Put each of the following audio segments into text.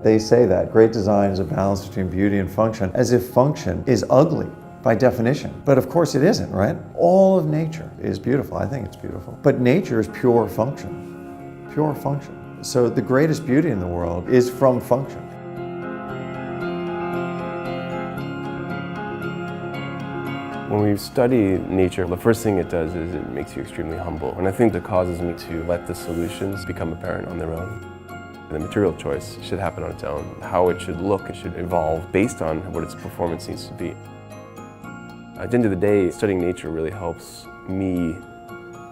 They say that great design is a balance between beauty and function, as if function is ugly by definition. But of course it isn't, right? All of nature is beautiful. I think it's beautiful. But nature is pure function. Pure function. So the greatest beauty in the world is from function. When we study nature, the first thing it does is it makes you extremely humble. And I think that causes me to let the solutions become apparent on their own. The material choice should happen on its own. How it should look, it should evolve based on what its performance needs to be. At the end of the day, studying nature really helps me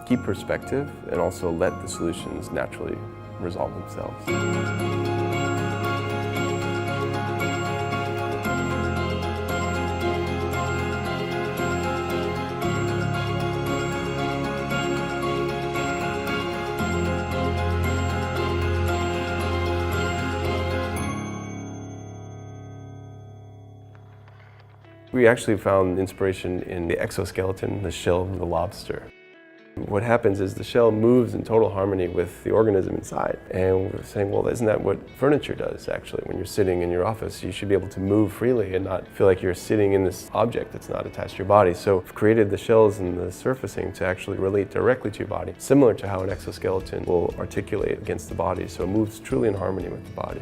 keep perspective and also let the solutions naturally resolve themselves. We actually found inspiration in the exoskeleton, the shell of the lobster. What happens is the shell moves in total harmony with the organism inside. And we're saying, well, isn't that what furniture does, actually? When you're sitting in your office, you should be able to move freely and not feel like you're sitting in this object that's not attached to your body. So we've created the shells and the surfacing to actually relate directly to your body, similar to how an exoskeleton will articulate against the body. So it moves truly in harmony with the body.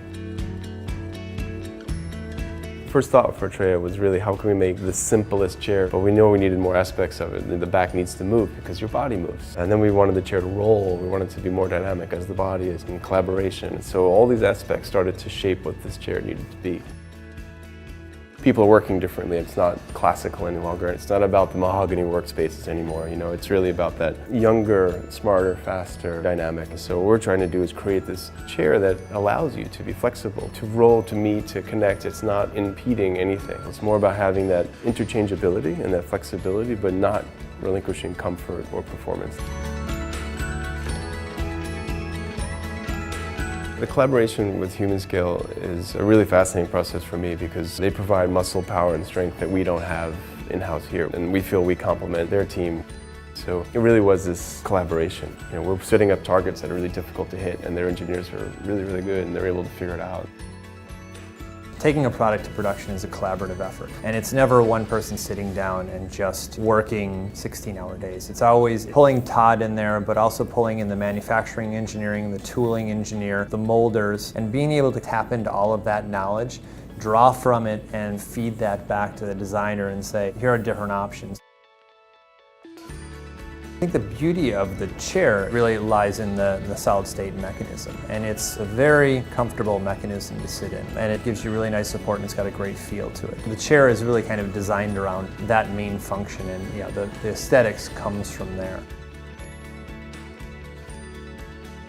First thought for Trea was really how can we make the simplest chair, but we know we needed more aspects of it. The back needs to move because your body moves. And then we wanted the chair to roll. We wanted it to be more dynamic as the body is in collaboration. So all these aspects started to shape what this chair needed to be. People are working differently. It's not classical any longer. It's not about the mahogany workspaces anymore. You know, it's really about that younger, smarter, faster dynamic. So what we're trying to do is create this chair that allows you to be flexible, to roll, to meet, to connect. It's not impeding anything. It's more about having that interchangeability and that flexibility, but not relinquishing comfort or performance. The collaboration with Humanscale is a really fascinating process for me because they provide muscle power and strength that we don't have in-house here, and we feel we complement their team. So it really was this collaboration. You know, we're setting up targets that are really difficult to hit, and their engineers are really, really good, and they're able to figure it out. Taking a product to production is a collaborative effort, and it's never one person sitting down and just working 16-hour days. It's always pulling Todd in there, but also pulling in the manufacturing engineering, the tooling engineer, the molders, and being able to tap into all of that knowledge, draw from it, and feed that back to the designer and say, here are different options. I think the beauty of the chair really lies in the solid state mechanism, and it's a very comfortable mechanism to sit in, and it gives you really nice support and it's got a great feel to it. The chair is really kind of designed around that main function, and yeah, the aesthetics comes from there.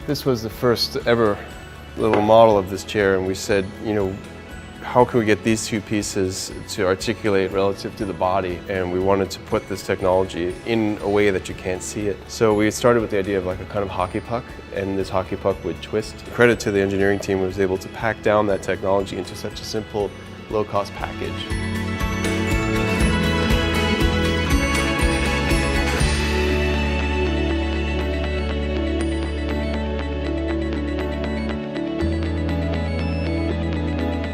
This was the first ever little model of this chair, and we said, you know, how can we get these two pieces to articulate relative to the body? And we wanted to put this technology in a way that you can't see it. So we started with the idea of like a kind of hockey puck, and this hockey puck would twist. Credit to the engineering team who was able to pack down that technology into such a simple, low-cost package.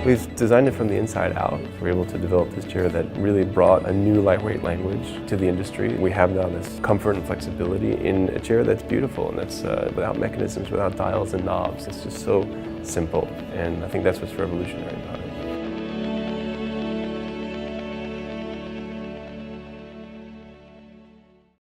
We've designed it from the inside out. We're able to develop this chair that really brought a new lightweight language to the industry. We have now this comfort and flexibility in a chair that's beautiful and that's without mechanisms, without dials and knobs. It's just so simple, and I think that's what's revolutionary about it.